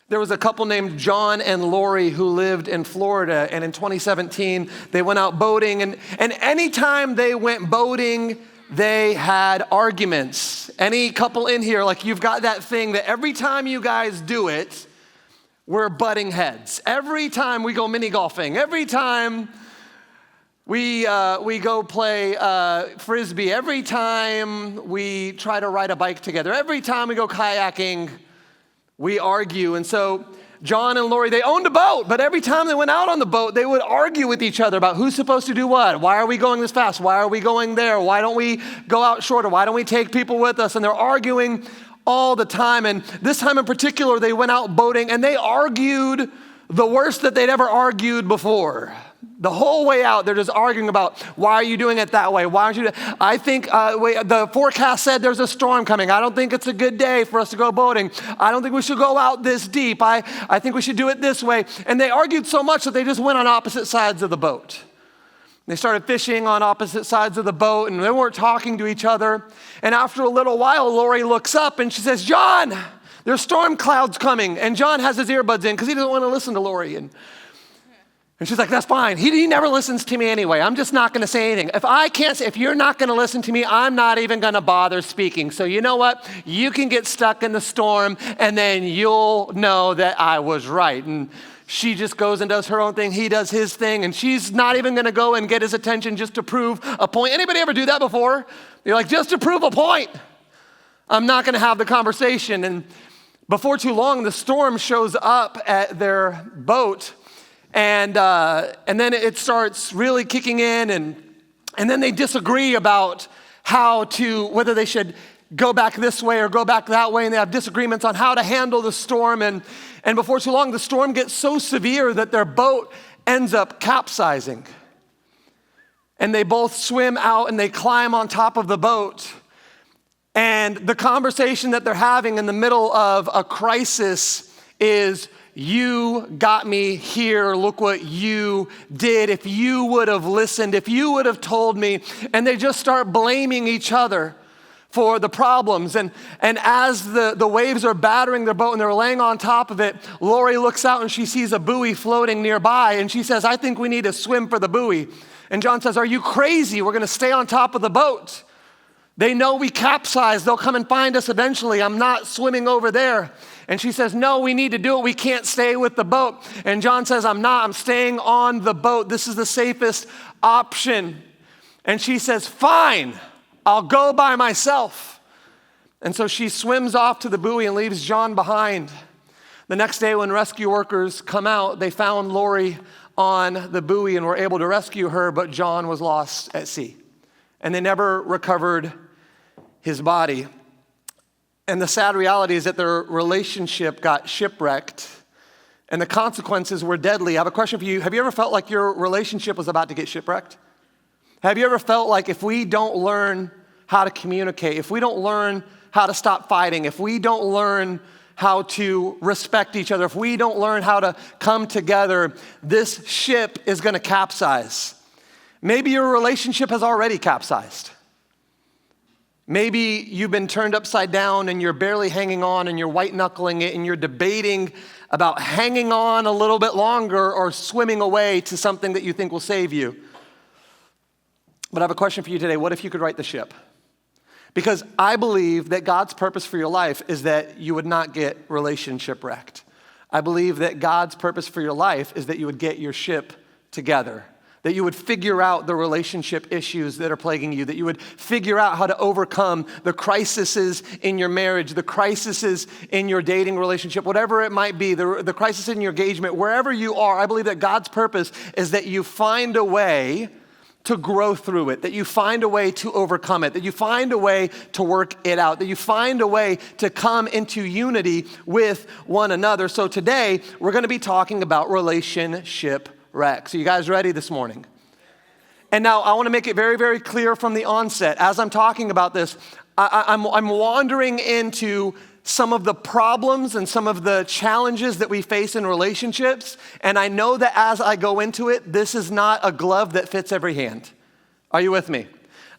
There was a couple named John and Lori who lived in Florida, and in 2017, they went out boating, and anytime they went boating, they had arguments. Any couple in here, like you've got that thing that every time you guys do it, we're butting heads. Every time we go mini golfing, every time we go play Frisbee, every time we try to ride a bike together, every time we go kayaking, we argue. And so John and Lori, they owned a boat, but every time they went out on the boat, they would argue with each other about who's supposed to do what. Why are we going this fast? Why are we going there? Why don't we go out shorter? Why don't we take people with us? And they're arguing all the time. And this time in particular, they went out boating and they argued the worst that they'd ever argued before. The whole way out, they're just arguing about, why are you doing it that way? Why aren't you? I think the forecast said there's a storm coming. I don't think it's a good day for us to go boating. I don't think we should go out this deep. I think we should do it this way. And they argued so much that they just went on opposite sides of the boat. They started fishing on opposite sides of the boat, and they weren't talking to each other. And after a little while, Lori looks up and she says, John, there's storm clouds coming. And John has his earbuds in because he doesn't want to listen to Lori. And she's like, that's fine. He never listens to me anyway. I'm just not going to say anything. If you're not going to listen to me, I'm not even going to bother speaking. So you know what? You can get stuck in the storm and then you'll know that I was right. And she just goes and does her own thing. He does his thing. And she's not even going to go and get his attention just to prove a point. Anybody ever do that before? You're like, just to prove a point. I'm not going to have the conversation. And before too long, the storm shows up at their boat. And then it starts really kicking in, and then they disagree about whether they should go back this way or go back that way, and they have disagreements on how to handle the storm, and before too long, the storm gets so severe that their boat ends up capsizing. And they both swim out and they climb on top of the boat, and the conversation that they're having in the middle of a crisis is, you got me here, look what you did. If you would have listened, if you would have told me. And they just start blaming each other for the problems. And as the waves are battering their boat and they're laying on top of it, Lori looks out and she sees a buoy floating nearby. And she says, I think we need to swim for the buoy. And John says, are you crazy? We're going to stay on top of the boat. They know we capsized. They'll come and find us eventually. I'm not swimming over there. And she says, no, we need to do it. We can't stay with the boat. And John says, I'm not. I'm staying on the boat. This is the safest option. And she says, fine, I'll go by myself. And so she swims off to the buoy and leaves John behind. The next day when rescue workers come out, they found Lori on the buoy and were able to rescue her, but John was lost at sea. And they never recovered his body. And the sad reality is that their relationship got shipwrecked, and the consequences were deadly. I have a question for you. Have you ever felt like your relationship was about to get shipwrecked? Have you ever felt like if we don't learn how to communicate, if we don't learn how to stop fighting, if we don't learn how to respect each other, if we don't learn how to come together, this ship is going to capsize? Maybe your relationship has already capsized. Maybe you've been turned upside down and you're barely hanging on and you're white-knuckling it and you're debating about hanging on a little bit longer or swimming away to something that you think will save you. But I have a question for you today. What if you could right the ship? Because I believe that God's purpose for your life is that you would not get relationship wrecked. I believe that God's purpose for your life is that you would get your ship together. That you would figure out the relationship issues that are plaguing you, that you would figure out how to overcome the crises in your marriage, the crises in your dating relationship, whatever it might be, the crisis in your engagement, wherever you are. I believe that God's purpose is that you find a way to grow through it, that you find a way to overcome it, that you find a way to work it out, that you find a way to come into unity with one another. So today, we're going to be talking about relationship wreck. So you guys ready this morning? And now I want to make it very, very clear from the onset. As I'm talking about this, I'm wandering into some of the problems and some of the challenges that we face in relationships. And I know that as I go into it, this is not a glove that fits every hand. Are you with me?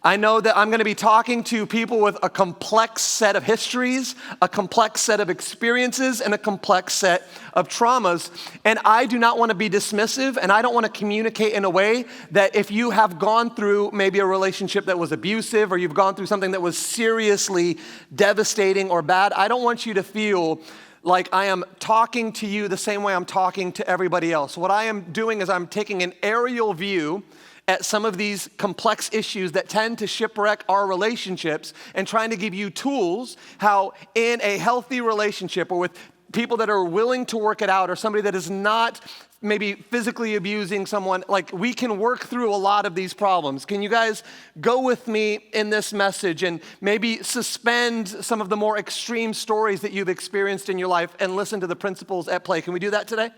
I know that I'm going to be talking to people with a complex set of histories, a complex set of experiences, and a complex set of traumas. And I do not want to be dismissive, and I don't want to communicate in a way that if you have gone through maybe a relationship that was abusive or you've gone through something that was seriously devastating or bad, I don't want you to feel like I am talking to you the same way I'm talking to everybody else. What I am doing is I'm taking an aerial view at some of these complex issues that tend to shipwreck our relationships and trying to give you tools how in a healthy relationship or with people that are willing to work it out or somebody that is not maybe physically abusing someone, like we can work through a lot of these problems. Can you guys go with me in this message and maybe suspend some of the more extreme stories that you've experienced in your life and listen to the principles at play? Can we do that today?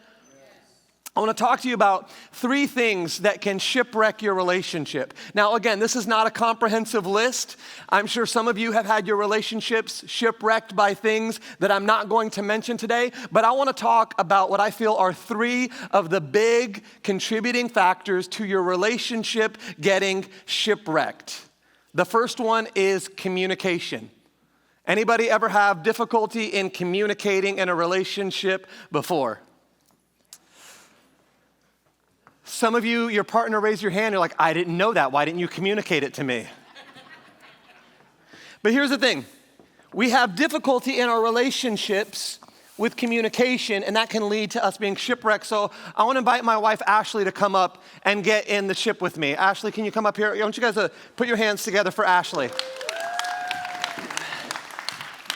I want to talk to you about 3 things that can shipwreck your relationship. Now, again, this is not a comprehensive list. I'm sure some of you have had your relationships shipwrecked by things that I'm not going to mention today, but I want to talk about what I feel are 3 of the big contributing factors to your relationship getting shipwrecked. The first one is communication. Anybody ever have difficulty in communicating in a relationship before? Some of you, your partner raised your hand, you're like, I didn't know that. Why didn't you communicate it to me? But here's the thing. We have difficulty in our relationships with communication, and that can lead to us being shipwrecked. So I want to invite my wife, Ashley, to come up and get in the ship with me. Ashley, can you come up here? I want you guys to put your hands together for Ashley.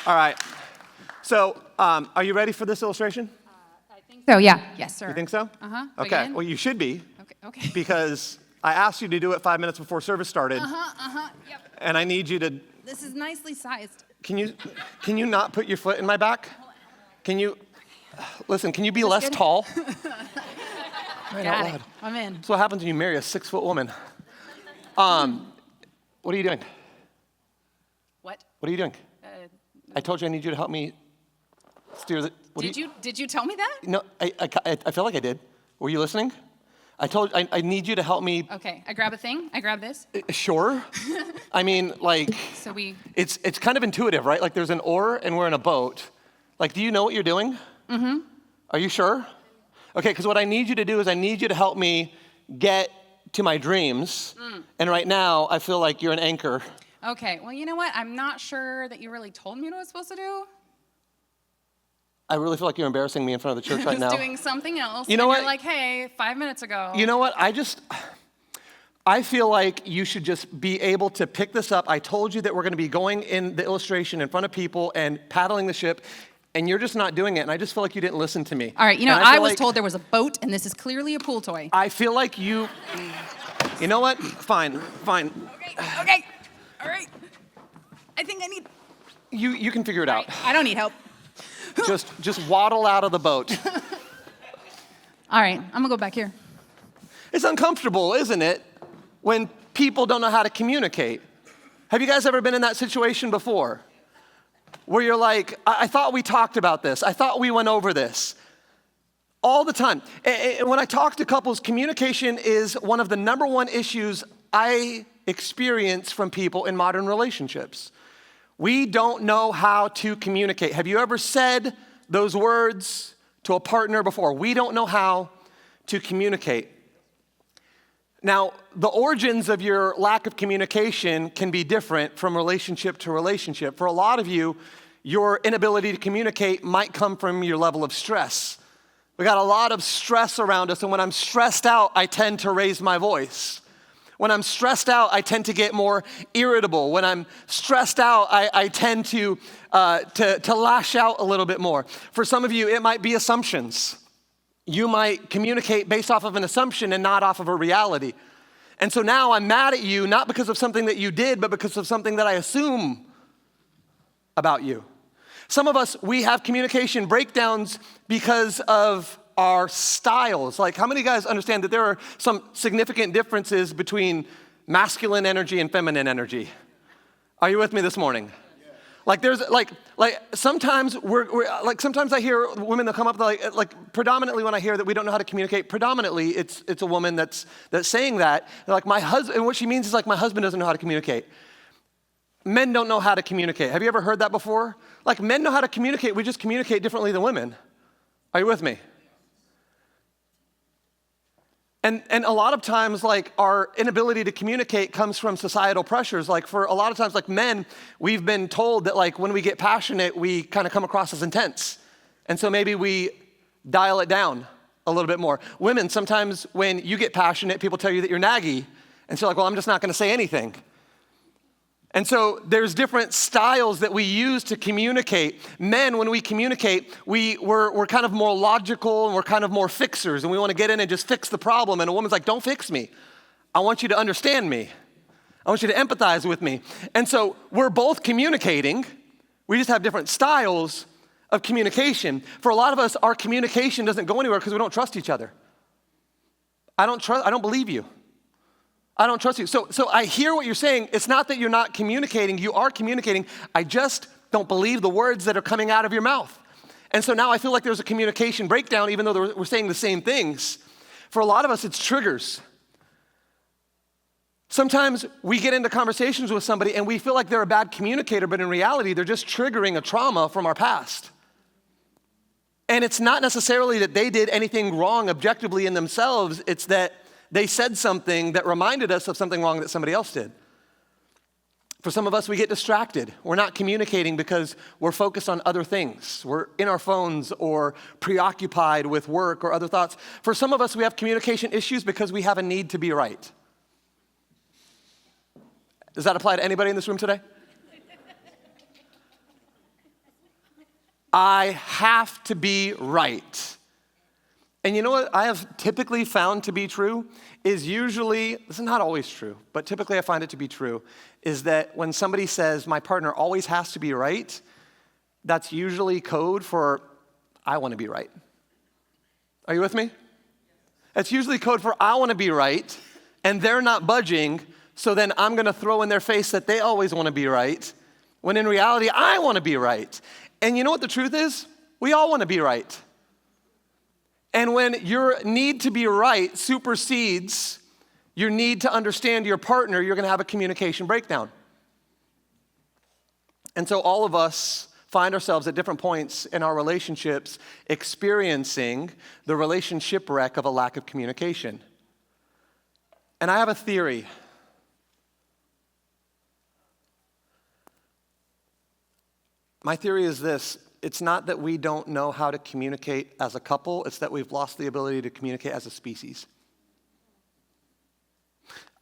All right. So are you ready for this illustration? So, yeah. Yes, sir. You think so? Uh-huh. Okay. Well, you should be. Okay. Because I asked you to do it 5 minutes before service started. Yep. And I need you to. This is nicely sized. Can you not put your foot in my back? Can you, listen, can you be less good? Got it. I'm in. That's what happens when you marry a 6-foot woman. What are you doing? What? What are you doing? I told you I need you to help me steer the. Did you tell me that? No, I feel like I did. Were you listening? I told I need you to help me. Okay, I grab a thing. I grab this. Sure. I mean, like. So It's kind of intuitive, right? Like there's an oar and we're in a boat. Like, do you know what you're doing? Mm-hmm. Are you sure? Okay, because what I need you to do is I need you to help me get to my dreams. And right now, I feel like you're an anchor. Okay, well, you know what? I'm not sure that you really told me what I was supposed to do. I really feel like you're embarrassing me in front of the church right now. I was doing something else. You know what? You're like, hey, 5 minutes ago. You know what? I feel like you should just be able to pick this up. I told you that we're going to be going in the illustration in front of people and paddling the ship, and you're just not doing it. And I just feel like you didn't listen to me. All right, I was told there was a boat, and this is clearly a pool toy. I feel like you know what? Fine. Okay. All right. I think I need. You can figure it out. Right. I don't need help. Just waddle out of the boat. All right, I'm gonna go back here. It's uncomfortable, isn't it, when people don't know how to communicate? Have you guys ever been in that situation before? Where you're like, I thought we talked about this. I thought we went over this. All the time. And when I talk to couples, communication is one of the number 1 issues I experience from people in modern relationships. We don't know how to communicate. Have you ever said those words to a partner before? We don't know how to communicate. Now, the origins of your lack of communication can be different from relationship to relationship. For a lot of you, your inability to communicate might come from your level of stress. We got a lot of stress around us, and when I'm stressed out, I tend to raise my voice. When I'm stressed out, I tend to get more irritable. When I'm stressed out, I tend to lash out a little bit more. For some of you, it might be assumptions. You might communicate based off of an assumption and not off of a reality. And so now I'm mad at you, not because of something that you did, but because of something that I assume about you. Some of us, we have communication breakdowns because of our styles. Like, how many guys understand that there are some significant differences between masculine energy and feminine energy? Are you with me this morning? Like there's sometimes sometimes I hear women that come up like predominantly when I hear that we don't know how to communicate, predominantly it's a woman that's saying that. They're like my husband, and what she means is like my husband doesn't know how to communicate. Men don't know how to communicate. Have you ever heard that before? Like men know how to communicate, we just communicate differently than women. Are you with me? And a lot of times, like, our inability to communicate comes from societal pressures. Like, for a lot of times, like men, we've been told that, like, when we get passionate, we kind of come across as intense. And so maybe we dial it down a little bit more. Women, sometimes when you get passionate, people tell you that you're naggy. And so, like, well, I'm just not going to say anything. And so there's different styles that we use to communicate. Men, when we communicate, we're kind of more logical and we're kind of more fixers, and we want to get in and just fix the problem. And a woman's like, don't fix me. I want you to understand me. I want you to empathize with me. And so we're both communicating. We just have different styles of communication. For a lot of us, our communication doesn't go anywhere because we don't trust each other. I don't believe you. I don't trust you. So I hear what you're saying. It's not that you're not communicating. You are communicating. I just don't believe the words that are coming out of your mouth. And so now I feel like there's a communication breakdown, even though we're saying the same things. For a lot of us, it's triggers. Sometimes we get into conversations with somebody and we feel like they're a bad communicator, but in reality, they're just triggering a trauma from our past. And it's not necessarily that they did anything wrong objectively in themselves. It's that they said something that reminded us of something wrong that somebody else did. For some of us, we get distracted. We're not communicating because we're focused on other things. We're in our phones or preoccupied with work or other thoughts. For some of us, we have communication issues because we have a need to be right. Does that apply to anybody in this room today? I have to be right. And you know what I have typically found to be true is usually, this is not always true, but typically I find it to be true, is that when somebody says my partner always has to be right, that's usually code for I want to be right. Are you with me? It's usually code for I want to be right, and they're not budging, so then I'm going to throw in their face that they always want to be right, when in reality I want to be right. And you know what the truth is? We all want to be right. And when your need to be right supersedes your need to understand your partner, you're going to have a communication breakdown. And so all of us find ourselves at different points in our relationships experiencing the relationship wreck of a lack of communication. And I have a theory. My theory is this. It's not that we don't know how to communicate as a couple, it's that we've lost the ability to communicate as a species.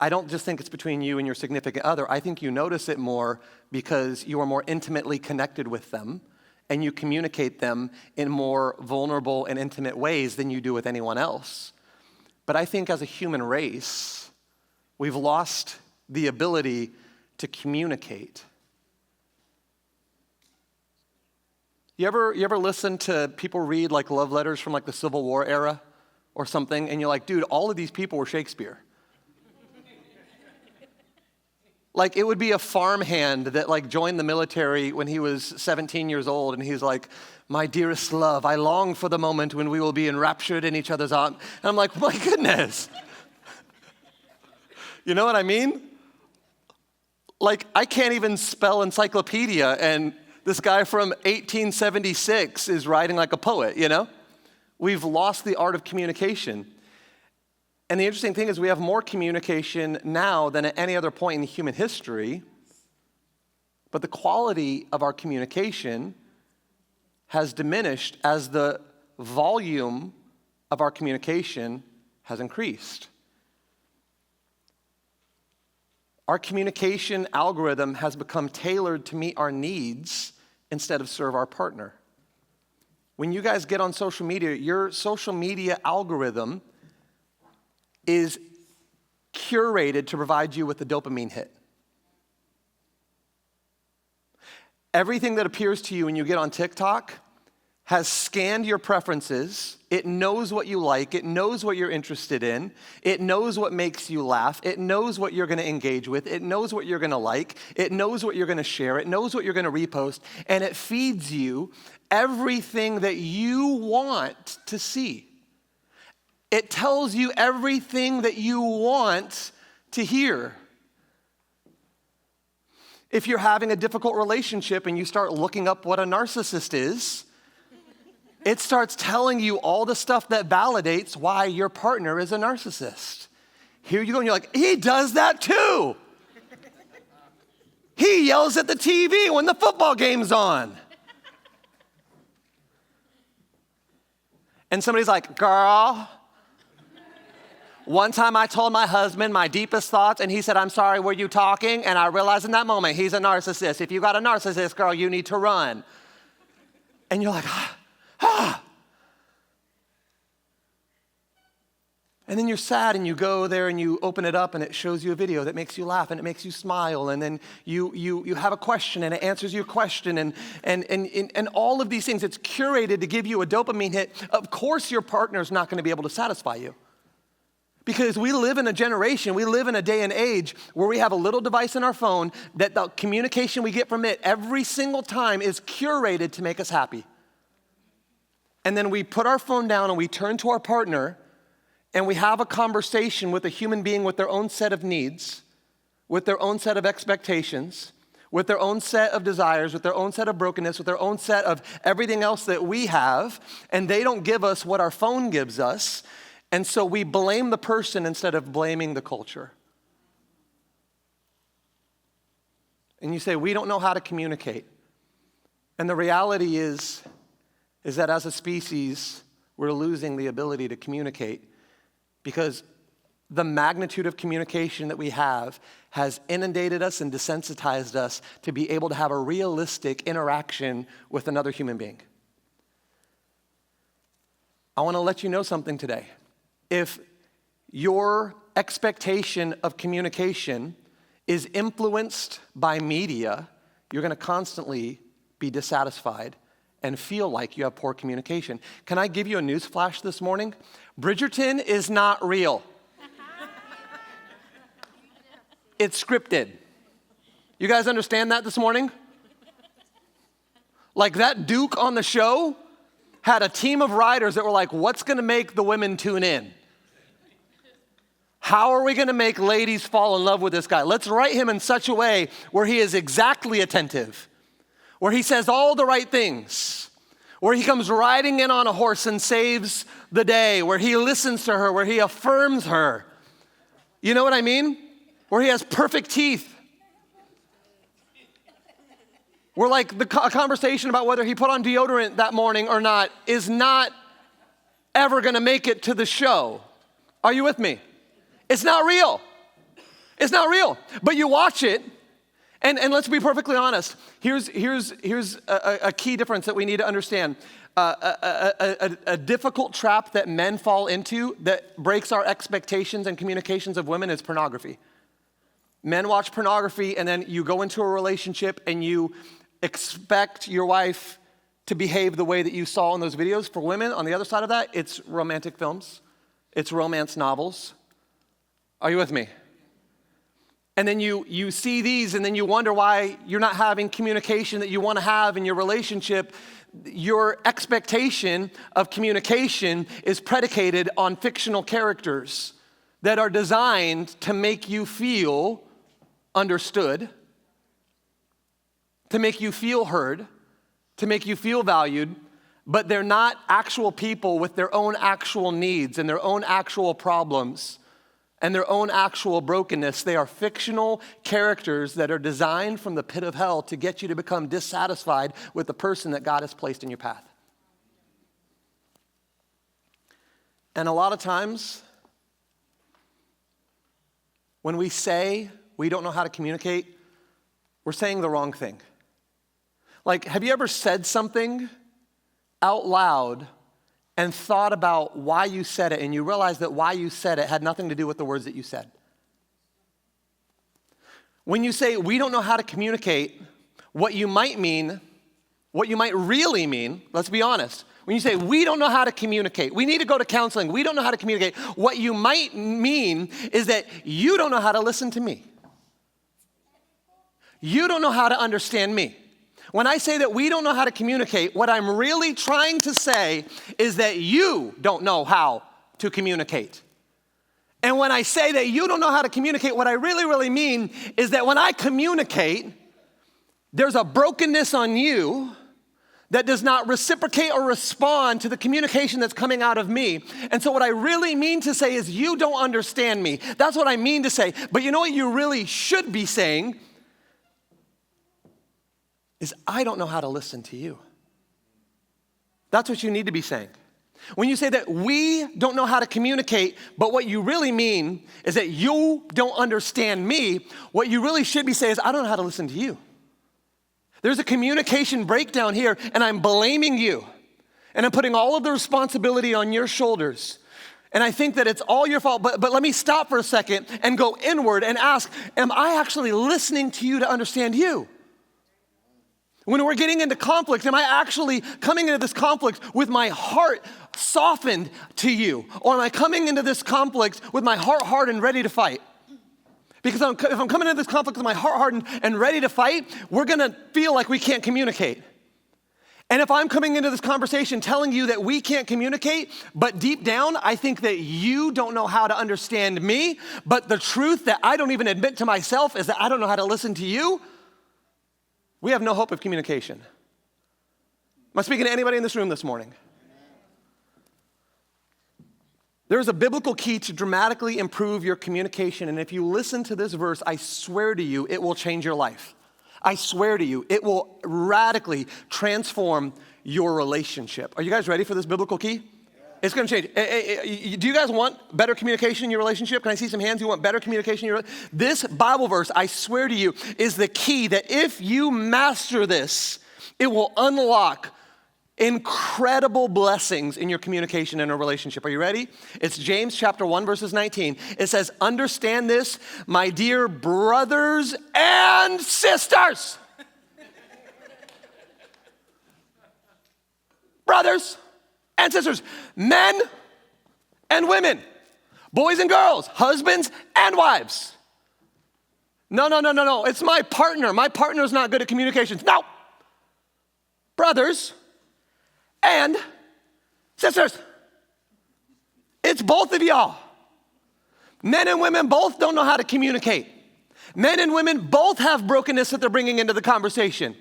I don't just think it's between you and your significant other. I think you notice it more because you are more intimately connected with them and you communicate them in more vulnerable and intimate ways than you do with anyone else. But I think as a human race, we've lost the ability to communicate. You ever listen to people read like love letters from like the Civil War era or something, and you're like, dude, all of these people were Shakespeare. Like it would be a farmhand that like joined the military when he was 17 years old, and he's like, my dearest love, I long for the moment when we will be enraptured in each other's arms. And I'm like, my goodness. You know what I mean? Like I can't even spell encyclopedia, and this guy from 1876 is writing like a poet, you know? We've lost the art of communication. And the interesting thing is we have more communication now than at any other point in human history, but the quality of our communication has diminished as the volume of our communication has increased. Our communication algorithm has become tailored to meet our needs instead of serve our partner. When you guys get on social media, your social media algorithm is curated to provide you with a dopamine hit. Everything that appears to you when you get on TikTok has scanned your preferences. It knows what you like. It knows what you're interested in. It knows what makes you laugh. It knows what you're going to engage with. It knows what you're going to like. It knows what you're going to share. It knows what you're going to repost. And it feeds you everything that you want to see. It tells you everything that you want to hear. If you're having a difficult relationship and you start looking up what a narcissist is, it starts telling you all the stuff that validates why your partner is a narcissist. Here you go, and you're like, he does that too. He yells at the TV when the football game's on. And somebody's like, girl, one time I told my husband my deepest thoughts, and he said, I'm sorry, were you talking? And I realized in that moment, he's a narcissist. If you got a narcissist, girl, you need to run. And you're like, ah. And then you're sad and you go there and you open it up and it shows you a video that makes you laugh and it makes you smile, and then you have a question and it answers your question, and all of these things, it's curated to give you a dopamine hit. Of course your partner's not going to be able to satisfy you. Because we live in a generation, we live in a day and age where we have a little device in our phone that the communication we get from it every single time is curated to make us happy. And then we put our phone down and we turn to our partner and we have a conversation with a human being with their own set of needs, with their own set of expectations, with their own set of desires, with their own set of brokenness, with their own set of everything else that we have, and they don't give us what our phone gives us. And so we blame the person instead of blaming the culture. And you say, we don't know how to communicate. And the reality is that as a species, we're losing the ability to communicate because the magnitude of communication that we have has inundated us and desensitized us to be able to have a realistic interaction with another human being. I want to let you know something today. If your expectation of communication is influenced by media, you're going to constantly be dissatisfied and feel like you have poor communication. Can I give you a news flash this morning? Bridgerton is not real. It's scripted. You guys understand that this morning? Like that Duke on the show had a team of writers that were like, what's gonna make the women tune in? How are we gonna make ladies fall in love with this guy? Let's write him in such a way where he is exactly attentive, where he says all the right things, where he comes riding in on a horse and saves the day, where he listens to her, where he affirms her. You know what I mean? Where he has perfect teeth. Where like the conversation about whether he put on deodorant that morning or not is not ever gonna make it to the show. Are you with me? It's not real. It's not real. But you watch it, and let's be perfectly honest. Here's a key difference that we need to understand. A difficult trap that men fall into that breaks our expectations and communications of women is pornography. Men watch pornography, and then you go into a relationship and you expect your wife to behave the way that you saw in those videos. For women, on the other side of that, it's romantic films. It's romance novels. Are you with me? And then you see these, and then you wonder why you're not having communication that you want to have in your relationship. Your expectation of communication is predicated on fictional characters that are designed to make you feel understood, to make you feel heard, to make you feel valued, but they're not actual people with their own actual needs and their own actual problems and their own actual brokenness. They are fictional characters that are designed from the pit of hell to get you to become dissatisfied with the person that God has placed in your path. And a lot of times, when we say we don't know how to communicate, we're saying the wrong thing. Like, have you ever said something out loud and thought about why you said it, and you realize that why you said it had nothing to do with the words that you said? When you say we don't know how to communicate, what you might mean what you might really mean, let's be honest, when you say, we don't know how to communicate, we need to go to counseling, we don't know how to communicate, what you might mean is that you don't know how to listen to me. You don't know how to understand me. When I say that we don't know how to communicate, what I'm really trying to say is that you don't know how to communicate. And when I say that you don't know how to communicate, what I really mean is that when I communicate, there's a brokenness on you that does not reciprocate or respond to the communication that's coming out of me. And so what I really mean to say is you don't understand me. That's what I mean to say. But you know what you really should be saying is I don't know how to listen to you. That's what you need to be saying. When you say that we don't know how to communicate, but what you really mean is that you don't understand me, what you really should be saying is I don't know how to listen to you. There's a communication breakdown here, and I'm blaming you. And I'm putting all of the responsibility on your shoulders. And I think that it's all your fault, but let me stop for a second and go inward and ask, am I actually listening to you to understand you? When we're getting into conflict, am I actually coming into this conflict with my heart softened to you? Or am I coming into this conflict with my heart hardened, ready to fight? Because if I'm coming into this conflict with my heart hardened and ready to fight, we're gonna feel like we can't communicate. And if I'm coming into this conversation telling you that we can't communicate, but deep down, I think that you don't know how to understand me, but the truth that I don't even admit to myself is that I don't know how to listen to you, we have no hope of communication. Am I speaking to anybody in this room this morning? There's a biblical key to dramatically improve your communication, and if you listen to this verse, I swear to you, it will change your life. I swear to you, it will radically transform your relationship. Are you guys ready for this biblical key? It's gonna change. Do you guys want better communication in your relationship? Can I see some hands? You want better communication in your relationship? This Bible verse, I swear to you, is the key that if you master this, it will unlock incredible blessings in your communication in a relationship. Are you ready? It's James chapter 1, verses 19. It says, understand this, my dear brothers and sisters. Brothers and sisters, men and women, boys and girls, husbands and wives. No, it's my partner. My partner's not good at communications. No. Brothers and sisters. It's both of y'all. Men and women both don't know how to communicate. Men and women both have brokenness that they're bringing into the conversation.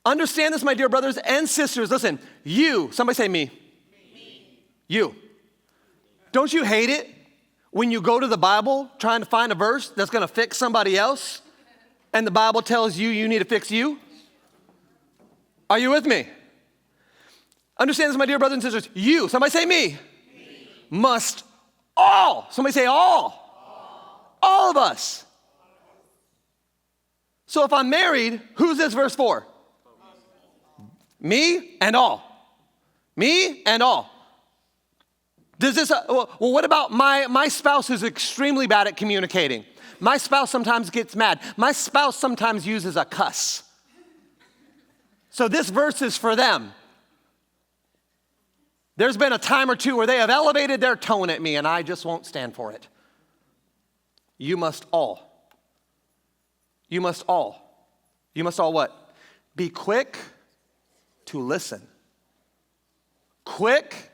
Understand this, my dear brothers and sisters. Listen, you, somebody say me. You. Don't you hate it when you go to the Bible trying to find a verse that's gonna fix somebody else and the Bible tells you you need to fix you? Are you with me? Understand this, my dear brothers and sisters. You, somebody say me. Must all, somebody say all of us. So if I'm married, who's this verse for? Me and all. Me and all. Does this, well, what about my spouse who's extremely bad at communicating? My spouse sometimes gets mad. My spouse sometimes uses a cuss. So this verse is for them. There's been a time or two where they have elevated their tone at me and I just won't stand for it. You must all what? Be quick to listen. Quick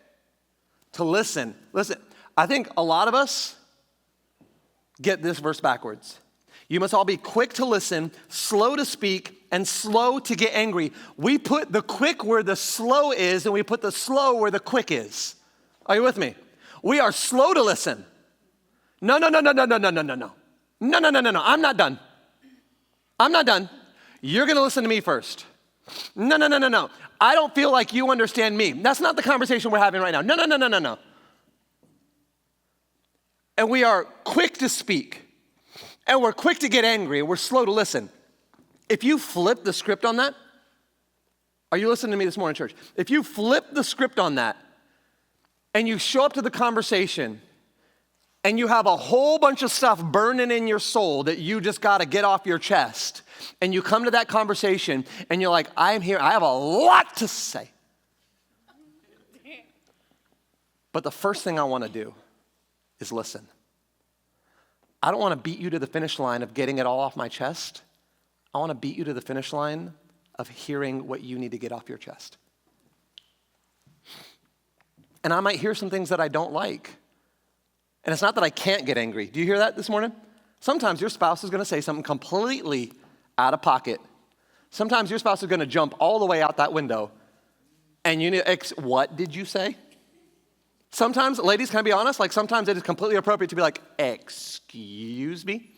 to listen. Listen, I think a lot of us get this verse backwards. You must all be quick to listen, slow to speak, and slow to get angry. We put the quick where the slow is, and we put the slow where the quick is. Are you with me? We are slow to listen. No. I'm not done. You're gonna listen to me first. No. I don't feel like you understand me. That's not the conversation we're having right now. No. And we are quick to speak. And we're quick to get angry, and we're slow to listen. If you flip the script on that, are you listening to me this morning, church? If you flip the script on that, and you show up to the conversation and you have a whole bunch of stuff burning in your soul that you just got to get off your chest, and you come to that conversation and you're like, I'm here, I have a lot to say. But the first thing I want to do is listen. I don't want to beat you to the finish line of getting it all off my chest. I want to beat you to the finish line of hearing what you need to get off your chest. And I might hear some things that I don't like. And it's not that I can't get angry. Do you hear that this morning? Sometimes your spouse is going to say something completely out of pocket. Sometimes your spouse is going to jump all the way out that window. And you need, what did you say? Sometimes, ladies, can I be honest? Like sometimes it is completely appropriate to be like, excuse me?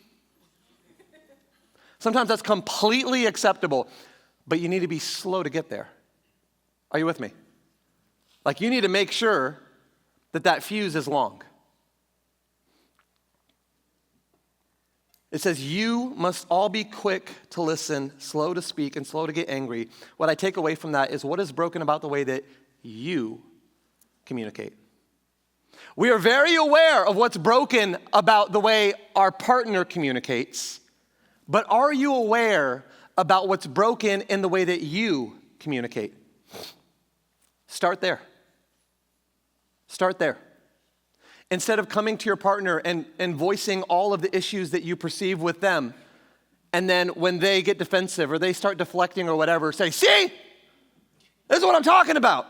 Sometimes that's completely acceptable, but you need to be slow to get there. Are you with me? Like you need to make sure that that fuse is long. It says, you must all be quick to listen, slow to speak, and slow to get angry. What I take away from that is what is broken about the way that you communicate. We are very aware of what's broken about the way our partner communicates, but are you aware about what's broken in the way that you communicate? Start there. Start there. Instead of coming to your partner and voicing all of the issues that you perceive with them, and then when they get defensive or they start deflecting or whatever, say, see, this is what I'm talking about.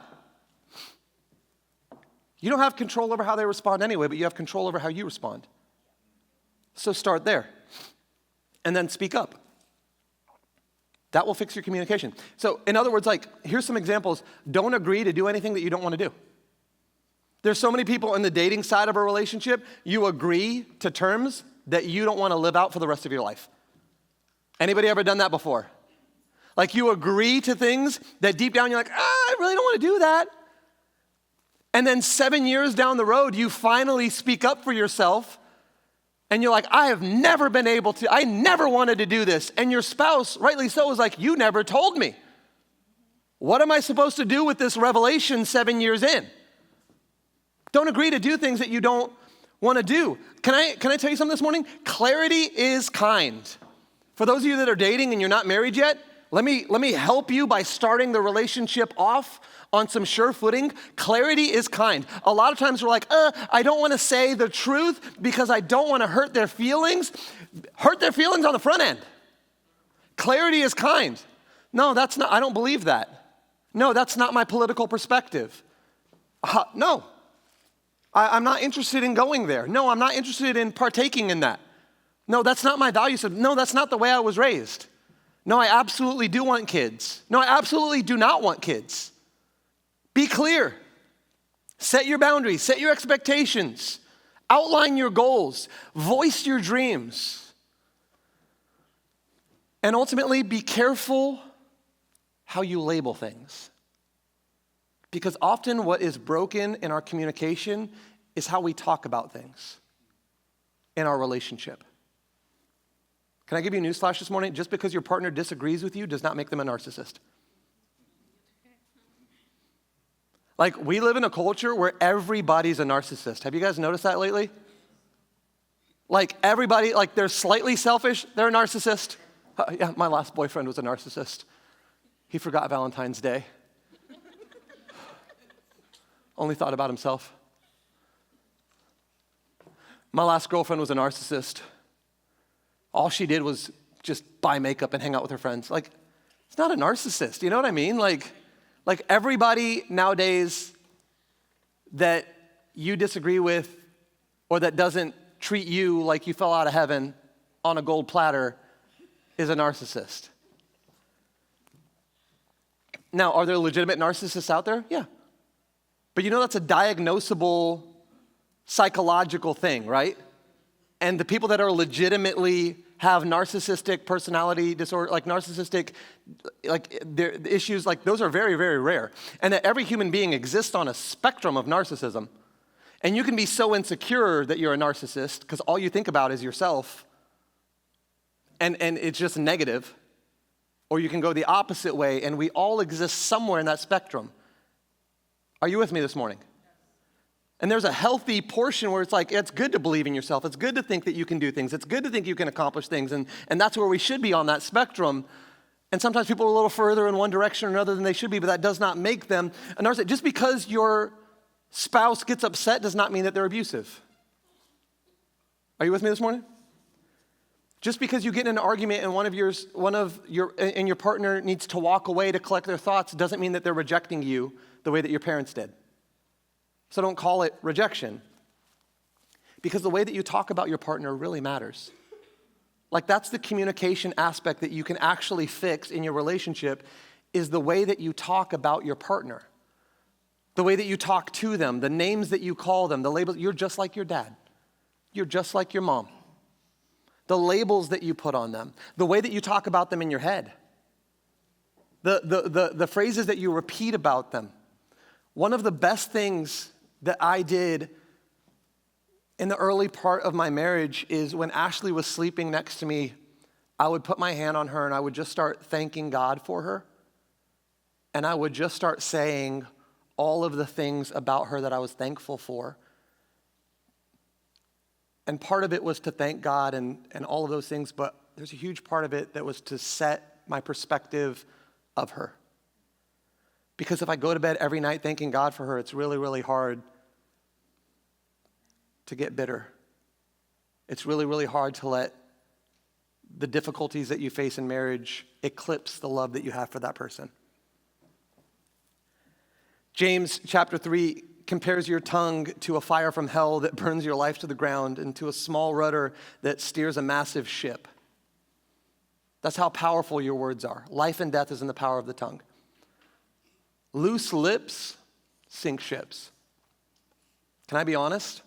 You don't have control over how they respond anyway, but you have control over how you respond. So start there. And then speak up. That will fix your communication. So in other words, like, here's some examples. Don't agree to do anything that you don't want to do. There's so many people in the dating side of a relationship, you agree to terms that you don't want to live out for the rest of your life. Anybody ever done that before? Like you agree to things that deep down you're like, I really don't want to do that. And then 7 years down the road, you finally speak up for yourself. And you're like, I have never been able to, I never wanted to do this. And your spouse, rightly so, is like, you never told me. What am I supposed to do with this revelation 7 years in? Don't agree to do things that you don't want to do. Can I tell you something this morning? Clarity is kind. For those of you that are dating and you're not married yet, let me help you by starting the relationship off on some sure footing. Clarity is kind. A lot of times we're like, I don't want to say the truth because I don't want to hurt their feelings. Hurt their feelings on the front end. Clarity is kind. No, that's not, I don't believe that. No, that's not my political perspective. No, I'm not interested in going there. No, I'm not interested in partaking in that. No, that's not my value system. No, that's not the way I was raised. No, I absolutely do want kids. No, I absolutely do not want kids. Be clear. Set your boundaries. Set your expectations. Outline your goals. Voice your dreams. And ultimately, be careful how you label things. Because often what is broken in our communication is how we talk about things in our relationship. Can I give you a newsflash this morning? Just because your partner disagrees with you does not make them a narcissist. Like, we live in a culture where everybody's a narcissist. Have you guys noticed that lately? Like, everybody, like, they're slightly selfish, they're a narcissist. Yeah, my last boyfriend was a narcissist. He forgot Valentine's Day. Only thought about himself. My last girlfriend was a narcissist. All she did was just buy makeup and hang out with her friends. Like, it's not a narcissist, you know what I mean? Like everybody nowadays that you disagree with or that doesn't treat you like you fell out of heaven on a gold platter is a narcissist. Now, are there legitimate narcissists out there? Yeah. But you know that's a diagnosable psychological thing, right? And the people that are legitimately have narcissistic personality disorder, like narcissistic, like their issues, like those are very, very rare. And that every human being exists on a spectrum of narcissism. And you can be so insecure that you're a narcissist because all you think about is yourself. And it's just negative. Or you can go the opposite way, and we all exist somewhere in that spectrum. Are you with me this morning? And there's a healthy portion where it's like, it's good to believe in yourself. It's good to think that you can do things. It's good to think you can accomplish things. And that's where we should be on that spectrum. And sometimes people are a little further in one direction or another than they should be, but that does not make them a narcissist. Just because your spouse gets upset does not mean that they're abusive. Are you with me this morning? Just because you get in an argument and your partner needs to walk away to collect their thoughts doesn't mean that they're rejecting you the way that your parents did. So don't call it rejection. Because the way that you talk about your partner really matters. Like that's the communication aspect that you can actually fix in your relationship is the way that you talk about your partner. The way that you talk to them, the names that you call them, the labels. You're just like your dad. You're just like your mom. The labels that you put on them, the way that you talk about them in your head, the phrases that you repeat about them. One of the best things that I did in the early part of my marriage is when Ashley was sleeping next to me, I would put my hand on her and I would just start thanking God for her. And I would just start saying all of the things about her that I was thankful for. And part of it was to thank God and all of those things, but there's a huge part of it that was to set my perspective of her. Because if I go to bed every night thanking God for her, it's really, really hard to get bitter. It's really, really hard to let the difficulties that you face in marriage eclipse the love that you have for that person. James chapter 3 compares your tongue to a fire from hell that burns your life to the ground and to a small rudder that steers a massive ship. That's how powerful your words are. Life and death is in the power of the tongue. Loose lips sink ships. Can I be honest?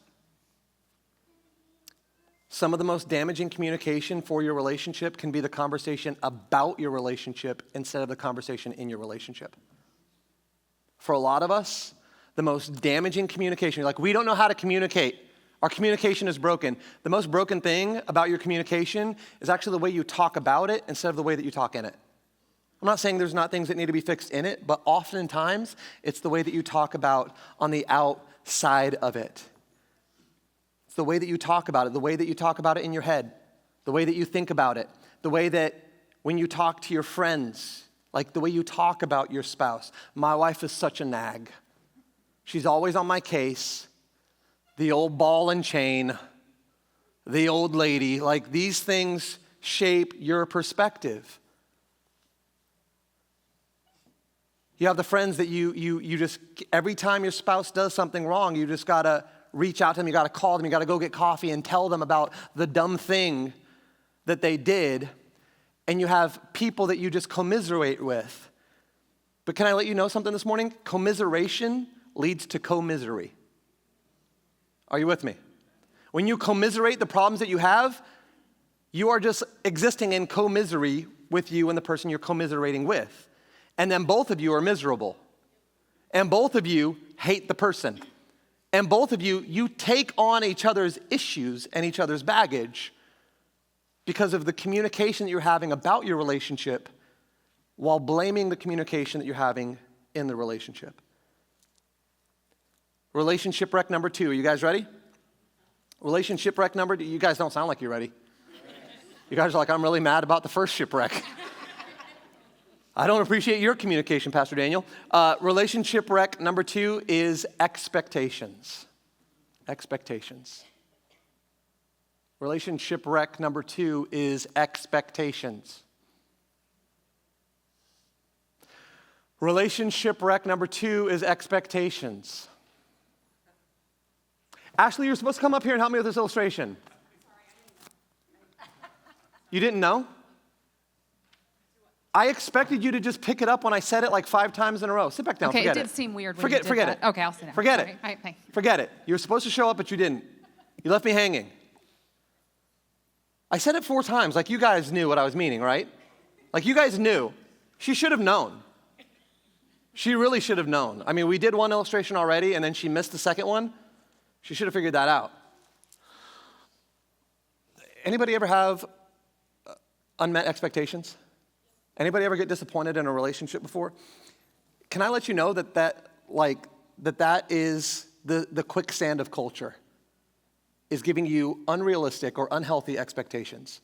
Some of the most damaging communication for your relationship can be the conversation about your relationship instead of the conversation in your relationship. For a lot of us, the most damaging communication, like we don't know how to communicate. Our communication is broken. The most broken thing about your communication is actually the way you talk about it instead of the way that you talk in it. I'm not saying there's not things that need to be fixed in it, but oftentimes it's the way that you talk about on the outside of it. It's the way that you talk about it, the way that you talk about it in your head, the way that you think about it, the way that when you talk to your friends, like the way you talk about your spouse. My wife is such a nag. She's always on my case. The old ball and chain, the old lady, like these things shape your perspective. You have the friends that you just, every time your spouse does something wrong, you just gotta reach out to them, you gotta call them, you gotta go get coffee and tell them about the dumb thing that they did. And you have people that you just commiserate with. But can I let you know something this morning? Commiseration leads to co-misery. Are you with me? When you commiserate the problems that you have, you are just existing in co-misery with you and the person you're commiserating with. And then both of you are miserable. And both of you hate the person. And both of you take on each other's issues and each other's baggage because of the communication that you're having about your relationship while blaming the communication that you're having in the relationship. Relationship wreck number 2. Are you guys ready? Relationship wreck number 2. You guys don't sound like you're ready. You guys are like, I'm really mad about the first shipwreck. I don't appreciate your communication, Pastor Daniel. Relationship wreck number 2 is expectations. Expectations. Relationship wreck number 2 is expectations. Relationship wreck number 2 is expectations. Ashley, you're supposed to come up here and help me with this illustration. You didn't know? I expected you to just pick it up when I said it like 5 times in a row. Sit back down, okay, forget it. It did seem weird when forget, you did forget that. it. Okay, I'll sit down. Forget Sorry. it. All right, thanks. Forget it. You were supposed to show up, but you didn't. You left me hanging. I said it 4 times, like you guys knew what I was meaning, right? Like you guys knew. She should have known. She really should have known. I mean, we did one illustration already, and then she missed the second one. She should have figured that out. Anybody ever have unmet expectations? Anybody ever get disappointed in a relationship before? Can I let you know that is the quicksand of culture is giving you unrealistic or unhealthy expectations.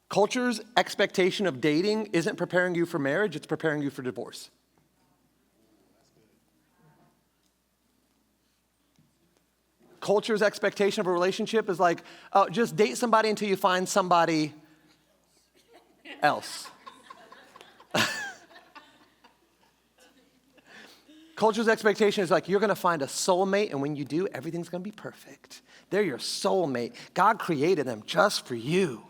Culture's expectation of dating isn't preparing you for marriage, it's preparing you for divorce. Culture's expectation of a relationship is like, oh, just date somebody until you find somebody else. Culture's expectation is like, you're gonna find a soulmate, and when you do, everything's gonna be perfect. They're your soulmate. God created them just for you.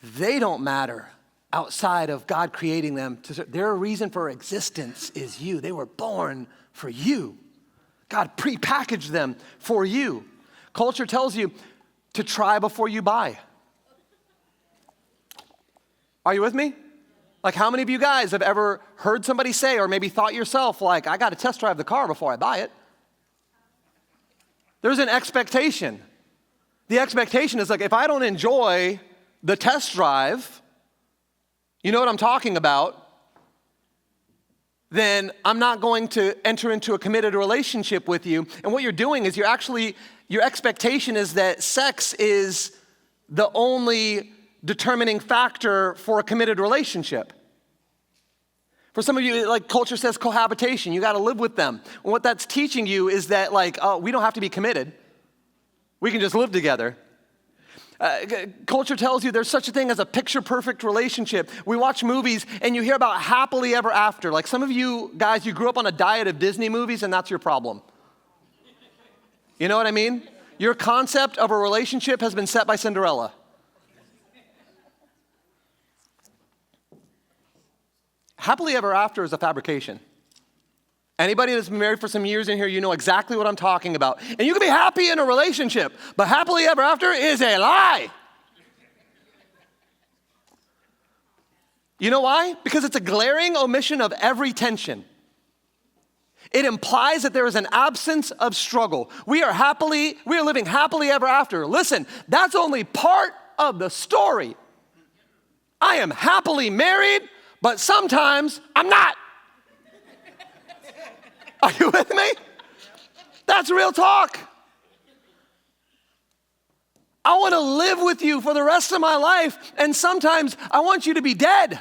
They don't matter outside of God creating them. Their reason for existence is you. They were born for you. God prepackaged them for you. Culture tells you to try before you buy. Are you with me? Like, how many of you guys have ever heard somebody say, or maybe thought yourself, like, I got to test drive the car before I buy it? There's an expectation. The expectation is like, if I don't enjoy the test drive, you know what I'm talking about, then I'm not going to enter into a committed relationship with you. And what you're doing is your expectation is that sex is the only determining factor for a committed relationship. For some of you, like, culture says cohabitation, you got to live with them. And what that's teaching you is that, like, oh, we don't have to be committed. We can just live together. Culture tells you there's such a thing as a picture-perfect relationship. We watch movies and you hear about happily ever after. Like, some of you guys, you grew up on a diet of Disney movies and that's your problem. You know what I mean? Your concept of a relationship has been set by Cinderella. Happily ever after is a fabrication. Anybody that's been married for some years in here, you know exactly what I'm talking about. And you can be happy in a relationship, but happily ever after is a lie. You know why? Because it's a glaring omission of every tension. It implies that there is an absence of struggle. We are living happily ever after. Listen, that's only part of the story. I am happily married, but sometimes I'm not. Are you with me? That's real talk. I want to live with you for the rest of my life, and sometimes I want you to be dead.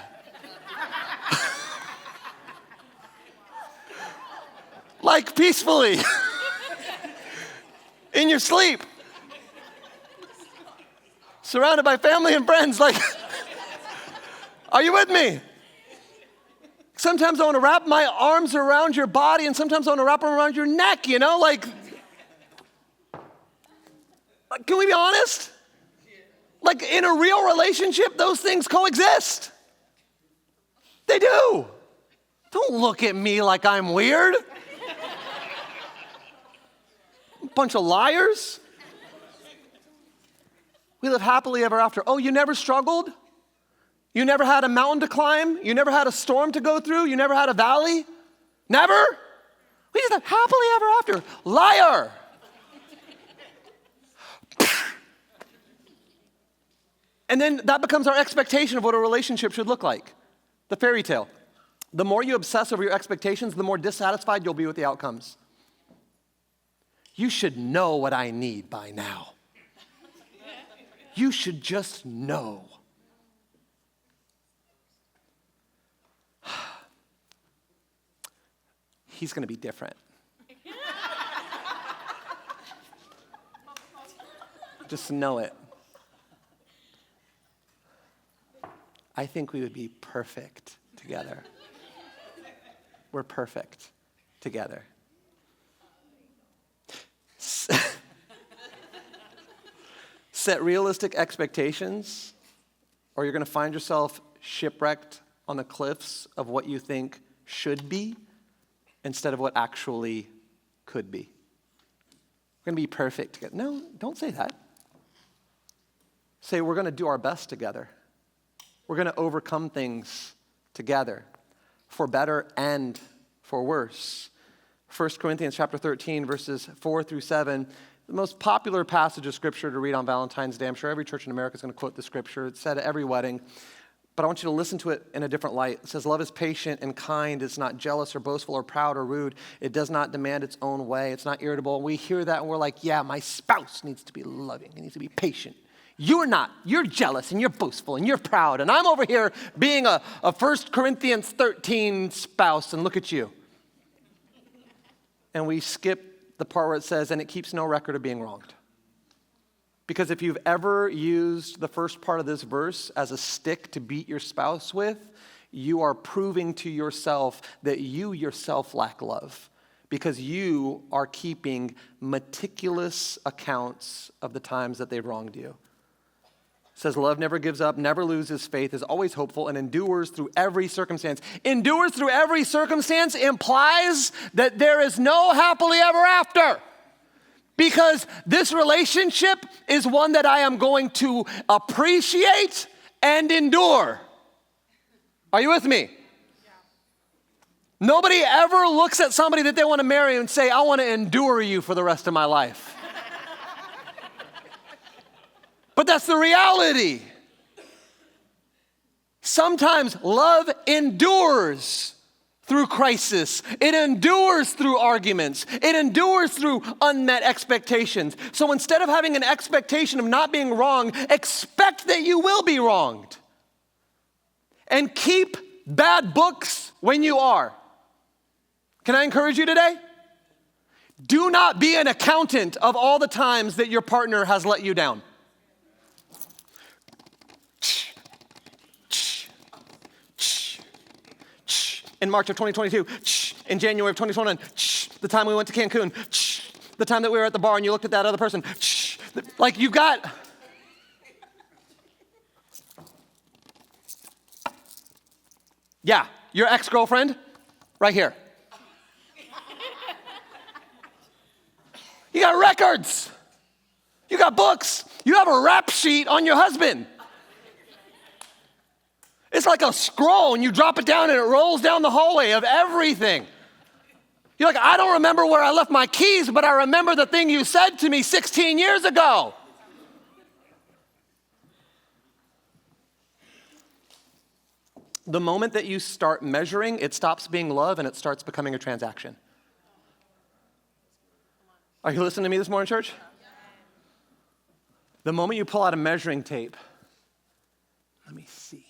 Like, peacefully. In your sleep. Surrounded by family and friends, like, are you with me? Sometimes I want to wrap my arms around your body, and sometimes I want to wrap them around your neck, you know? Like, can we be honest? Like, in a real relationship, those things coexist. They do. Don't look at me like I'm weird. Bunch of liars. We live happily ever after. Oh, you never struggled? You never had a mountain to climb? You never had a storm to go through? You never had a valley? Never? We just have happily ever after. Liar. And then that becomes our expectation of what a relationship should look like. The fairy tale. The more you obsess over your expectations, the more dissatisfied you'll be with the outcomes. You should know what I need by now. You should just know. He's going to be different. Just know it. I think we would be perfect together. We're perfect together. Set realistic expectations, or you're going to find yourself shipwrecked on the cliffs of what you think should be instead of what actually could be. We're going to be perfect together. No, don't say that. Say, we're going to do our best together. We're going to overcome things together, for better and for worse. 1 Corinthians chapter 13, verses 4 through 7, the most popular passage of Scripture to read on Valentine's Day. I'm sure every church in America is going to quote the Scripture. It's said at every wedding. but I want you to listen to it in a different light. It says, love is patient and kind. It's not jealous or boastful or proud or rude. It does not demand its own way. It's not irritable. And we hear that and we're like, yeah, my spouse needs to be loving. He needs to be patient. You're not. You're jealous and you're boastful and you're proud. And I'm over here being a 1 Corinthians 13 spouse, and look at you. And we skip the part where it says, and it keeps no record of being wronged. Because if you've ever used the first part of this verse as a stick to beat your spouse with, you are proving to yourself that you yourself lack love. Because you are keeping meticulous accounts of the times that they've wronged you. It says love never gives up, never loses faith, is always hopeful, and endures through every circumstance. Endures through every circumstance implies that there is no happily ever after. Because this relationship is one that I am going to appreciate and endure. Are you with me? Yeah. Nobody ever looks at somebody that they want to marry and say, I want to endure you for the rest of my life. But that's the reality. Sometimes love endures through crisis. It endures through arguments. It endures through unmet expectations. So instead of having an expectation of not being wrong, expect that you will be wronged. And keep bad books when you are. Can I encourage you today? Do not be an accountant of all the times that your partner has let you down. In March of 2022, in January of 2021, the time we went to Cancun, the time that we were at the bar and you looked at that other person, like you got. Yeah, your ex-girlfriend, right here. You got records. You got books. You have a rap sheet on your husband. It's like a scroll, and you drop it down, and it rolls down the hallway of everything. You're like, I don't remember where I left my keys, but I remember the thing you said to me 16 years ago. The moment that you start measuring, it stops being love, and it starts becoming a transaction. Are you listening to me this morning, church? The moment you pull out a measuring tape, let me see.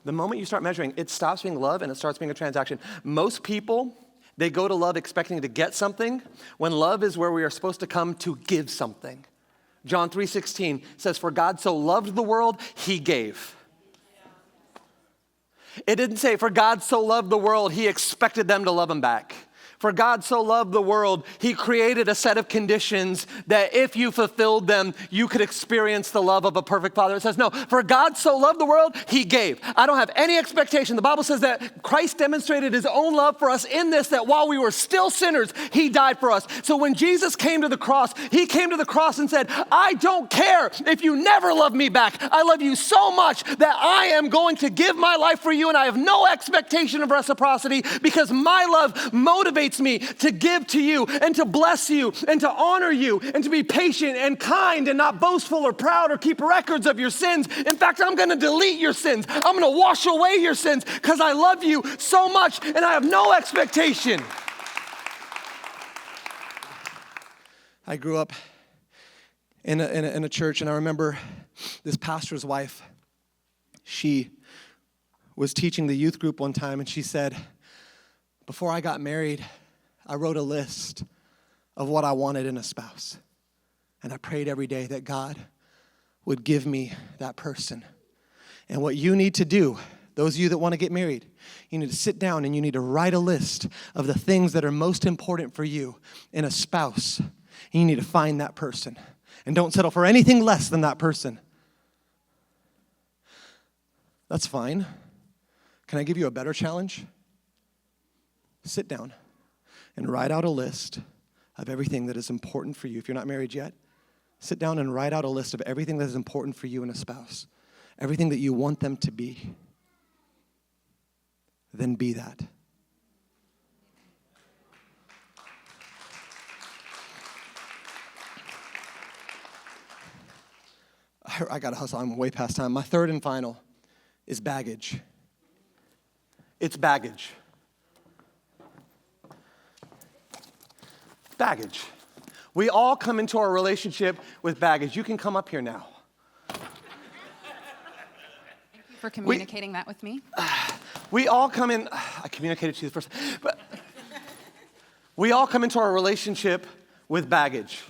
The moment you start measuring, it stops being love and it starts being a transaction. Most people, they go to love expecting to get something, when love is where we are supposed to come to give something. John 3:16 says, for God so loved the world, he gave. It didn't say, for God so loved the world, he expected them to love him back. For God so loved the world, he created a set of conditions that if you fulfilled them, you could experience the love of a perfect Father. It says, no, for God so loved the world, he gave. I don't have any expectation. The Bible says that Christ demonstrated his own love for us in this, that while we were still sinners, he died for us. So when Jesus came to the cross, he came to the cross and said, I don't care if you never love me back. I love you so much that I am going to give my life for you, and I have no expectation of reciprocity because my love motivates me to give to you and to bless you and to honor you and to be patient and kind and not boastful or proud or keep records of your sins. In fact, I'm going to delete your sins. I'm going to wash away your sins because I love you so much and I have no expectation. I grew up in a church, and I remember this pastor's wife. She was teaching the youth group one time, and she said, before I got married, I wrote a list of what I wanted in a spouse. And I prayed every day that God would give me that person. And what you need to do, those of you that want to get married, you need to sit down and you need to write a list of the things that are most important for you in a spouse. And you need to find that person. And don't settle for anything less than that person. That's fine. Can I give you a better challenge? Sit down and write out a list of everything that is important for you. If you're not married yet, sit down and write out a list of everything that is important for you in a spouse. Everything that you want them to be. Then be that. I got to hustle. I'm way past time. My third and final is baggage. It's baggage. Baggage. We all come into our relationship with baggage. You can come up here now. Thank you for communicating that with me. We all come in, I communicated to you the first, but we all come into our relationship with baggage.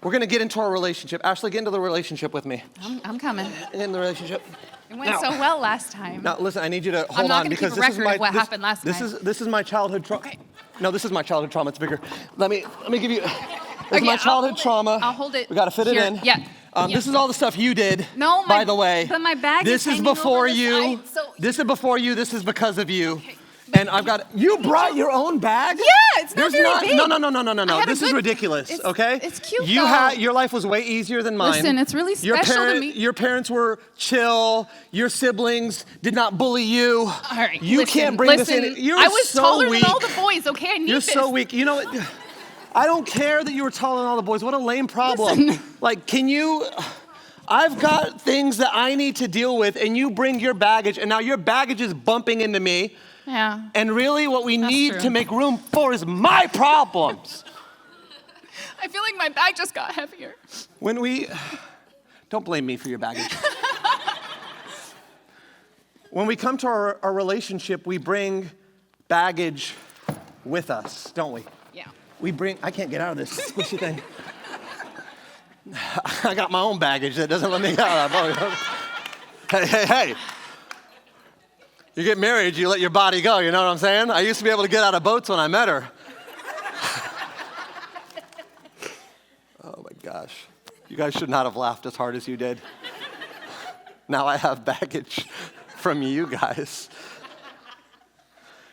We're gonna get into our relationship. Ashley, get into the relationship with me. I'm coming. Get in the relationship. It went so well last time. Now, listen, I need you to hold I'm not on gonna because keep a this is record my of what happened last time. This is my childhood trauma. Okay. No, this is my childhood trauma. It's bigger. Let me give you. This is Okay, my childhood I'll trauma. I'll hold it. We got to fit here. it in. Yeah. Yeah. This is all the stuff you did. No, by the way. But my bag This is is hanging before over the you. side, so This is before you. This is because of you. Okay. And I've got. You brought your own bag? Yeah, it's not There's very big. No. I had a This is good- ridiculous. it's- okay. it's cute, You though. had your life was way easier than mine. Listen, it's really special to me. Your parents were chill. Your siblings did not bully you. All right. You can't bring this in. You're I was so taller weak. than all the boys. Okay, I need You're this. so weak. You know what? I don't care that you were taller than all the boys. What a lame problem. Listen. Like, can you? I've got things that I need to deal with, and you bring your baggage, and now your baggage is bumping into me. Yeah. And really, what we need true. to make room for is my problems. I feel like my bag just got heavier. When we, don't blame me for your baggage. When we come to our relationship, we bring baggage with us, don't we? Yeah. I can't get out of this squishy thing. I got my own baggage that doesn't let me out. Hey. You get married, you let your body go, you know what I'm saying? I used to be able to get out of boats when I met her. Oh my gosh. You guys should not have laughed as hard as you did. Now I have baggage from you guys.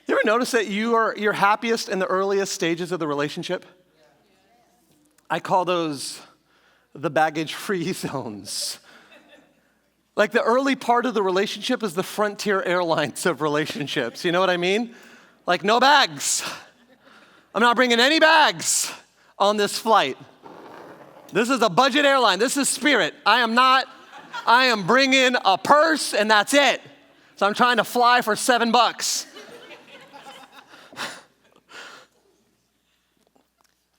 You ever notice that you're happiest in the earliest stages of the relationship? I call those the baggage-free zones. Like the early part of the relationship is the Frontier Airlines of relationships. You know what I mean? Like no bags. I'm not bringing any bags on this flight. This is a budget airline. This is Spirit. I am bringing a purse and that's it. So I'm trying to fly for $7.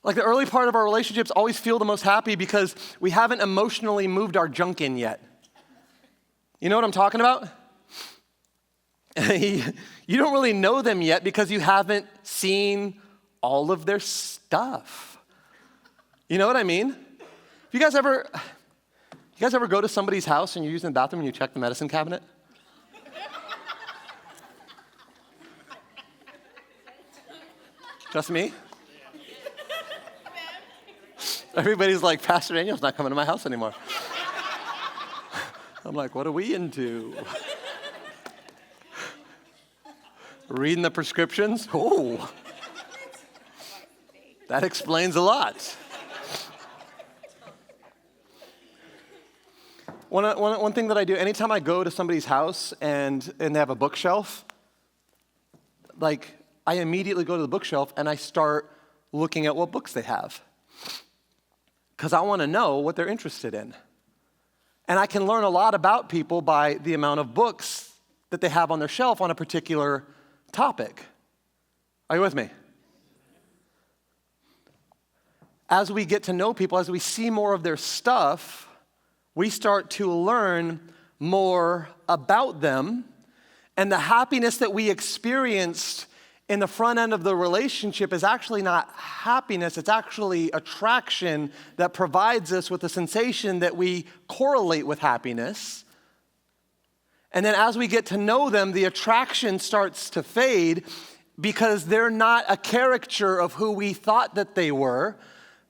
Like the early part of our relationships always feel the most happy because we haven't emotionally moved our junk in yet. You know what I'm talking about? You don't really know them yet because you haven't seen all of their stuff. You know what I mean? You guys ever go to somebody's house and you're using the bathroom and you check the medicine cabinet? Just me? Everybody's like, Pastor Daniel's not coming to my house anymore. I'm like, what are we into? Reading the prescriptions? Oh, that explains a lot. One thing that I do, anytime I go to somebody's house and they have a bookshelf, like I immediately go to the bookshelf and I start looking at what books they have. Because I want to know what they're interested in. And I can learn a lot about people by the amount of books that they have on their shelf on a particular topic. Are you with me? As we get to know people, as we see more of their stuff, we start to learn more about them. And the happiness that we experienced in the front end of the relationship is actually not happiness, it's actually attraction that provides us with a sensation that we correlate with happiness. And then as we get to know them, the attraction starts to fade because they're not a caricature of who we thought that they were,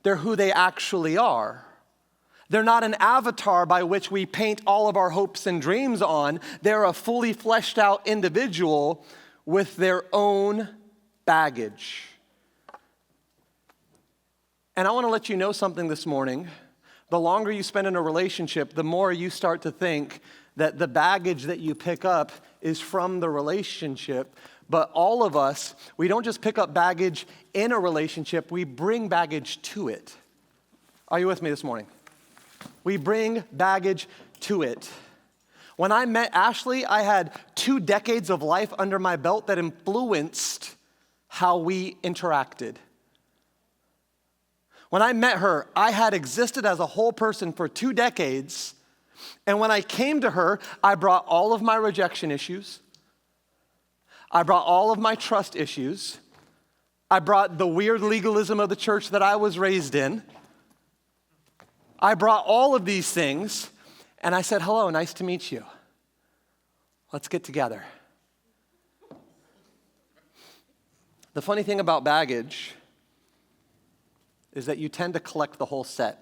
they're who they actually are. They're not an avatar by which we paint all of our hopes and dreams on. They're a fully fleshed out individual with their own baggage. And I want to let you know something this morning. The longer you spend in a relationship, the more you start to think that the baggage that you pick up is from the relationship. But all of us, we don't just pick up baggage in a relationship, we bring baggage to it. Are you with me this morning? We bring baggage to it. When I met Ashley, I had 2 decades of life under my belt that influenced how we interacted. When I met her, I had existed as a whole person for 2 decades, and when I came to her, I brought all of my rejection issues. I brought all of my trust issues. I brought the weird legalism of the church that I was raised in. I brought all of these things, and I said, hello, nice to meet you. Let's get together. The funny thing about baggage is that you tend to collect the whole set.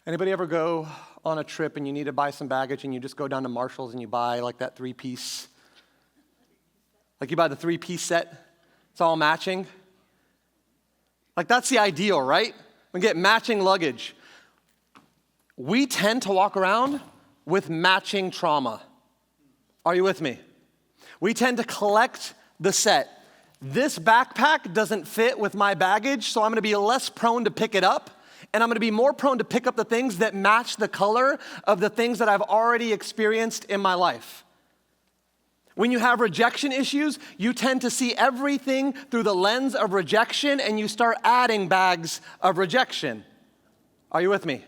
Anybody ever go on a trip and you need to buy some baggage and you just go down to Marshall's and you buy like that 3-piece? Like you buy the 3-piece set, it's all matching. Like that's the ideal, right? We get matching luggage. We tend to walk around with matching trauma. Are you with me? We tend to collect the set. This backpack doesn't fit with my baggage, so I'm gonna be less prone to pick it up, and I'm gonna be more prone to pick up the things that match the color of the things that I've already experienced in my life. When you have rejection issues, you tend to see everything through the lens of rejection, and you start adding bags of rejection. Are you with me?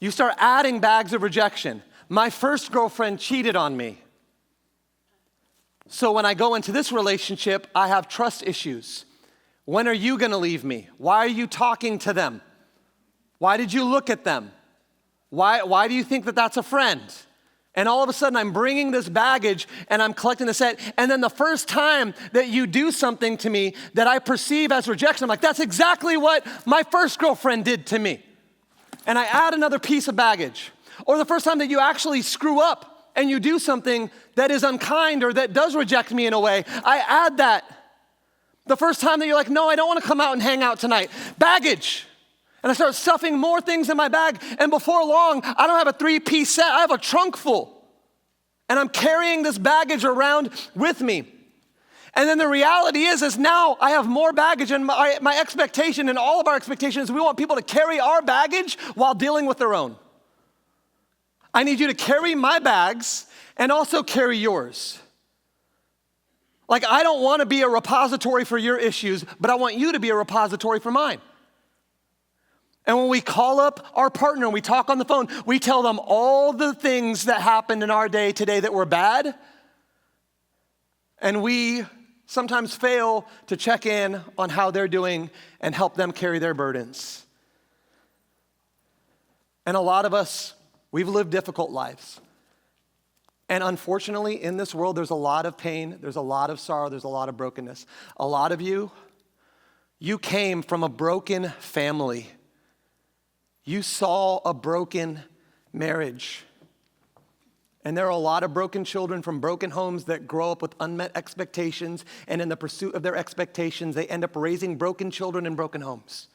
You start adding bags of rejection. My first girlfriend cheated on me. So when I go into this relationship, I have trust issues. When are you gonna leave me? Why are you talking to them? Why did you look at them? Why do you think that that's a friend? And all of a sudden I'm bringing this baggage and I'm collecting the set. And then the first time that you do something to me that I perceive as rejection, I'm like, that's exactly what my first girlfriend did to me. And I add another piece of baggage. Or the first time that you actually screw up and you do something that is unkind or that does reject me in a way, I add that. The first time that you're like, no, I don't want to come out and hang out tonight. Baggage. And I start stuffing more things in my bag, and before long, I don't have a 3-piece set, I have a trunk full. And I'm carrying this baggage around with me. And then the reality is now I have more baggage, and my expectation and all of our expectations, we want people to carry our baggage while dealing with their own. I need you to carry my bags and also carry yours. Like, I don't want to be a repository for your issues, but I want you to be a repository for mine. And when we call up our partner and we talk on the phone, we tell them all the things that happened in our day today that were bad. And we sometimes fail to check in on how they're doing and help them carry their burdens. And a lot of us, we've lived difficult lives. And unfortunately, in this world, there's a lot of pain, there's a lot of sorrow, there's a lot of brokenness. A lot of you came from a broken family. You saw a broken marriage. And there are a lot of broken children from broken homes that grow up with unmet expectations, and in the pursuit of their expectations, they end up raising broken children in broken homes.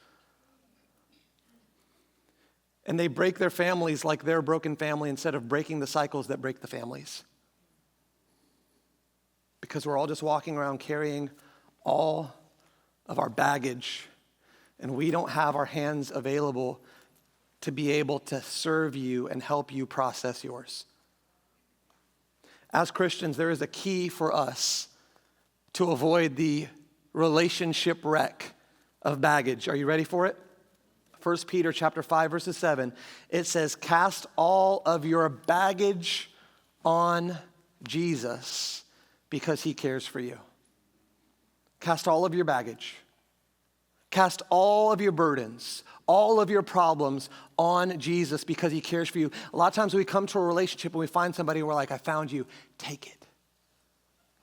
And they break their families like they're a broken family instead of breaking the cycles that break the families. Because we're all just walking around carrying all of our baggage, and we don't have our hands available to be able to serve you and help you process yours. As Christians, there is a key for us to avoid the relationship wreck of baggage. Are you ready for it? 1 Peter chapter 5, verses 7, it says, cast all of your baggage on Jesus because he cares for you. Cast all of your baggage. Cast all of your burdens, all of your problems on Jesus because he cares for you. A lot of times we come to a relationship and we find somebody and we're like, I found you. Take it.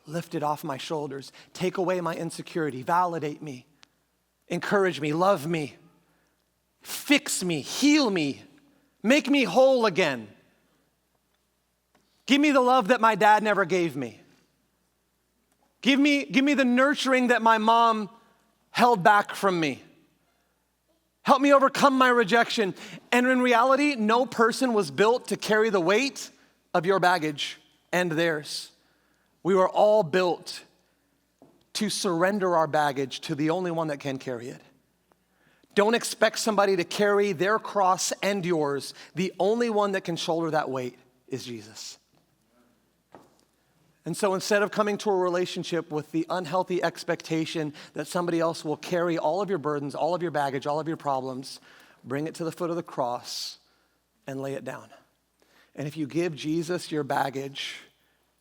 Lift it off my shoulders. Take away my insecurity. Validate me. Encourage me. Love me. Fix me. Heal me. Make me whole again. Give me the love that my dad never gave me. Give me the nurturing that my mom held back from me. Help me overcome my rejection. And in reality, no person was built to carry the weight of your baggage and theirs. We were all built to surrender our baggage to the only one that can carry it. Don't expect somebody to carry their cross and yours. The only one that can shoulder that weight is Jesus. And so instead of coming to a relationship with the unhealthy expectation that somebody else will carry all of your burdens, all of your baggage, all of your problems, bring it to the foot of the cross and lay it down. And if you give Jesus your baggage,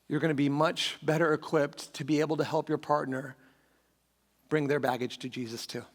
you're going to be much better equipped to be able to help your partner bring their baggage to Jesus too.